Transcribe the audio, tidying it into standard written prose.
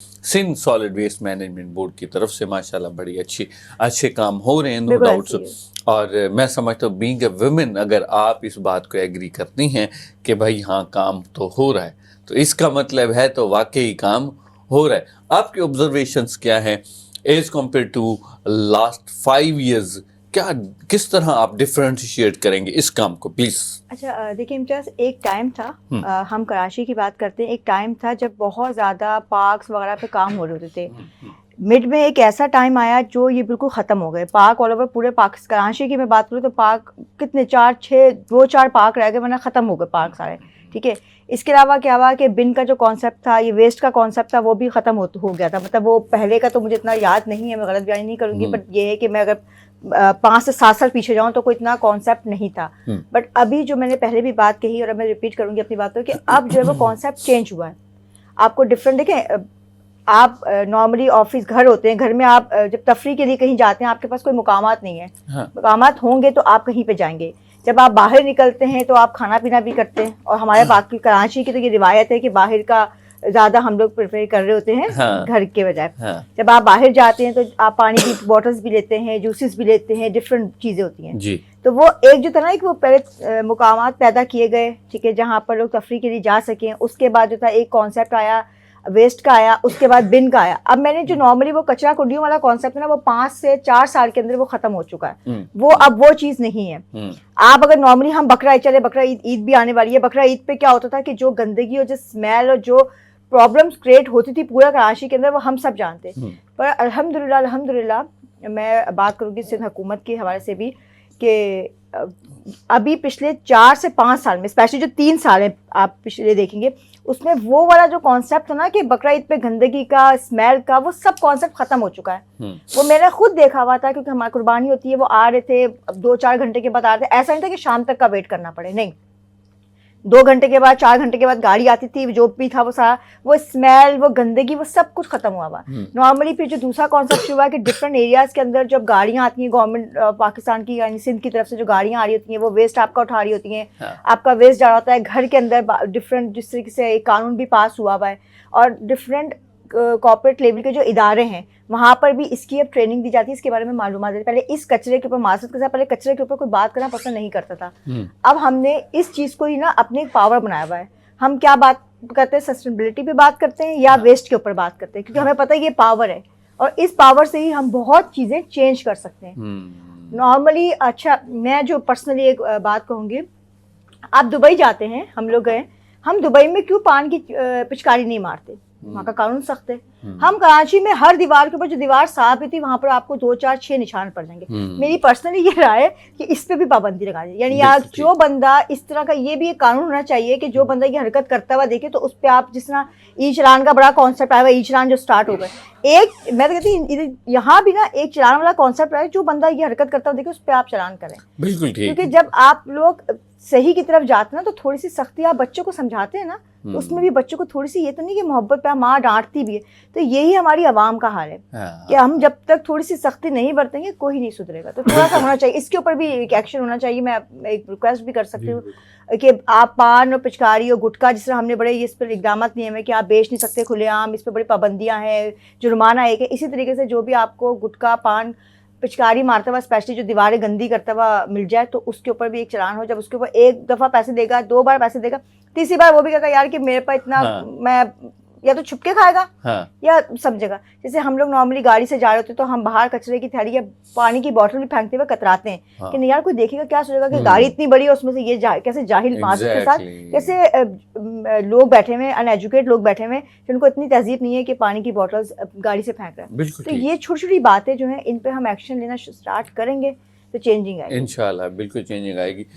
Sindh solid waste management board کی طرف سے ماشاءاللہ بڑی اچھے کام ہو رہے ہیں، نو ڈاؤٹس. اور میں سمجھتا ہوں بینگ اے ویمن اگر آپ اس بات کو ایگری کرتی ہیں کہ بھائی ہاں کام تو ہو رہا ہے، تو اس کا مطلب ہے تو واقعی کام ہو رہا ہے. آپ کے آبزرویشنس کیا ہیں as compare to last 5 years? کس طرح آپ ڈفرینشیٹ کریں گے اس کام کو پلیز؟ اچھا دیکھیں امتیاز، ایک ٹائم تھا، ہم کراچی کی بات کرتے ہیں، ایک ٹائم تھا جب بہت زیادہ پارکس وغیرہ پہ کام ہو رہے ہوتے تھے. مڈ میں ایک ایسا ٹائم آیا جو یہ بالکل ختم ہو گئے. پارک آل اوور پورے کراچی کی میں بات کروں تو پارک کتنے 4 پارک رہ گئے ورنہ ختم ہو گئے پارک سارے. ٹھیک ہے. اس کے علاوہ کیا ہوا کہ بن کا جو کانسیپٹ تھا، یہ ویسٹ کا کانسیپٹ تھا، وہ بھی ختم ہو گیا تھا. مطلب وہ پہلے کا تو مجھے اتنا یاد نہیں ہے، میں غلط بیانی نہیں کروں گی، بٹ یہ ہے کہ میں اگر 5 سے 7 سال پیچھے جاؤں تو کوئی اتنا کانسیپٹ نہیں تھا. بٹ ابھی جو میں نے پہلے بھی بات کہی اور اب میں ریپیٹ کروں گی اپنی باتوں کہ اب جو ہے وہ کانسیپٹ چینج ہوا ہے. آپ کو ڈفرینٹ دیکھیں، آپ نارملی آفس گھر ہوتے ہیں، گھر میں آپ جب تفریح کے لیے کہیں جاتے ہیں آپ کے پاس کوئی مقامات نہیں ہے. مقامات ہوں گے تو آپ کہیں پہ جائیں گے. جب آپ باہر نکلتے ہیں تو آپ کھانا پینا بھی کرتے ہیں، اور ہمارے باقی کراچی کی تو یہ روایت ہے کہ باہر کا زیادہ ہم لوگ پریفر کر رہے ہوتے ہیں گھر کے بجائے. جب آپ باہر جاتے ہیں تو آپ پانی کی بوٹلز بھی لیتے ہیں، جوسز بھی لیتے ہیں، ڈفرینٹ چیزیں ہوتی ہیں. تو وہ ایک جو تھا نا، ایک وہ پہلے مقامات پیدا کیے گئے، ٹھیک ہے، جہاں پر لوگ تفریح کے لیے جا سکیں. اس کے بعد جو تھا ایک کانسیپٹ آیا ویسٹ کا آیا، اس کے بعد بن کا آیا. اب میں نے جو نارملی وہ کچرا کنڈیوں والا کانسیپٹ ہے نا، وہ 5 سے 4 سال کے اندر وہ ختم ہو چکا ہے. وہ اب وہ چیز نہیں ہے. آپ اگر نارملی ہم بقرہ عید بھی آنے والی ہے. بقرہ عید پہ کیا ہوتا تھا کہ جو گندگی اور جو اسمیل اور جو پرابلمس کریٹ ہوتی تھی پورا کراچی کے اندر، وہ ہم سب جانتے. پر الحمدللہ میں بات کروں گی سندھ حکومت کے حوالے سے بھی کہ ابھی پچھلے 4 سے 5 سال میں، اسپیشلی جو 3 سال ہیں آپ پچھلے دیکھیں گے، اس میں وہ والا جو کانسیپٹ تھا نا کہ بقرہ عید پہ گندگی کا، اسمیل کا، وہ سب کانسیپٹ ختم ہو چکا ہے. وہ میں نے خود دیکھا ہوا تھا، کیونکہ ہماری قربانی ہوتی ہے، وہ آ رہے تھے 2-4 گھنٹے کے بعد آ رہے تھے. ایسا نہیں تھا کہ شام تک کا ویٹ کرنا پڑے، نہیں، 2 گھنٹے کے بعد 4 گھنٹے کے بعد گاڑی آتی تھی. جو بھی تھا وہ سارا وہ اسمیل، وہ گندگی، وہ سب کچھ ختم ہوا ہوا. نارملی پھر جو دوسرا کانسیپٹ شروع ہوا ہے کہ ڈفرینٹ ایریاز کے اندر جب گاڑیاں آتی ہیں گورنمنٹ پاکستان کی یعنی سندھ کی طرف سے، جو گاڑیاں آ رہی ہوتی ہیں وہ ویسٹ آپ کا اٹھا رہی ہوتی ہیں. آپ کا ویسٹ جا رہا ہوتا ہے گھر کے اندر. ڈفرینٹ جس طریقے سے ایک قانون بھی پاس ہوا ہوا ہے، اور ڈفرینٹ کارپوریٹ لیول کے جو ادارے ہیں وہاں پر بھی اس کی اب ٹریننگ دی جاتی ہے، اس کے بارے میں معلومات دیتی. پہلے اس کچرے کے اوپر معذرت کے ساتھ پہلے کچرے کے اوپر کوئی بات کرنا پسند نہیں کرتا تھا. اب ہم نے اس چیز کو ہی نا اپنے ایک پاور بنایا ہوا ہے. ہم کیا بات کرتے ہیں، سسٹینیبلٹی پہ بات کرتے ہیں یا ویسٹ کے اوپر بات کرتے ہیں، کیونکہ ہمیں پتہ ہے یہ پاور ہے، اور اس پاور سے ہی ہم بہت چیزیں چینج کر سکتے ہیں. نارملی اچھا میں جو پرسنلی ایک بات کہوں گی، آپ دبئی جاتے ہیں، ہم لوگ گئے، ہم دبئی میں کیوں پان کی پچکاری نہیں مارتے؟ وہاں کا قانون سخت ہے. ہم کراچی میں ہر دیوار کے اوپر جو دیوار صاف ہوتی وہاں پر آپ کو 2-4-6 نشان پڑ جائیں گے. میری پرسنلی یہ رائے ہے کہ اس پہ بھی پابندی لگا دی، یعنی آپ جو بندہ اس طرح کا، یہ بھی ایک قانون ہونا چاہیے کہ جو بندہ یہ حرکت کرتا ہوا دیکھے تو اس پہ آپ، جس طرح ای چلان کا بڑا کانسیپٹ آیا ہوا، ای چلان جو اسٹارٹ ہو گئے، ایک میں کہتی ہوں یہاں بھی نا ایک چلان والا کانسیپٹ آیا، جو بندہ یہ حرکت کرتا ہوا دیکھے اس پہ آپ چلان کریں. بالکل ٹھیک. کیونکہ جب آپ لوگ صحیح کی طرف جاتے ہیں نا تو تھوڑی سی سختی آپ بچوں کو سمجھاتے ہیں نا، تو اس میں بھی بچوں کو تھوڑی سی، یہ تو نہیں کہ محبت پہ ماں ڈانٹتی بھی ہے، تو یہی ہماری عوام کا حال ہے کہ ہم جب تک تھوڑی سی سختی نہیں برتیں گے کوئی نہیں سدھرے گا. تو تھوڑا سا ہونا چاہیے، اس کے اوپر بھی ایک ایکشن ہونا چاہیے. میں ایک ریکویسٹ بھی کر سکتی ہوں کہ آپ پان اور پچکاری اور گٹکا، جس طرح ہم نے بڑے اس پر اقدامات لیے ہیں کہ آپ بیچ نہیں سکتے کھلے عام، اس پہ بڑی پابندیاں ہیں، جرمانہ ایک ہے. اسی طریقے سے جو بھی آپ کو گٹکا، پان، پچکاری مارتا ہوا، اسپیشلی جو دیواریں گندی کرتا ہوا مل جائے تو اس کے اوپر بھی ایک چلان ہو. جب اس کے اوپر ایک دفعہ پیسے دے گا، 2 بار پیسے دے گا، تیسری بار وہ بھی کہے گا یار کہ میرے پاس اتنا، میں یا تو چھپ کے کھائے گا یا سمجھے گا. جیسے ہم لوگ نارملی گاڑی سے جا رہے ہوتے تو ہم باہر کچرے کی تھیلی یا پانی کی بوٹل بھی پھینکتے ہوئے کتراتے ہیں کہ نہیں یار کوئی دیکھے گا کیا سوچے گا کہ گاڑی اتنی بڑی ہے، اس میں سے یہ کیسے جاہل معذرت کے ساتھ کیسے لوگ بیٹھے ہوئے ان ایجوکیٹ لوگ بیٹھے ہوئے جن کو اتنی تہذیب نہیں ہے کہ پانی کی بوٹلز گاڑی سے پھینک رہے ہیں. تو یہ چھوٹی چھوٹی باتیں جو ہیں ان پہ ہم ایکشن لینا اسٹارٹ کریں گے تو چینجنگ آئے گی. انشاءاللہ بالکل چینجنگ آئے گی.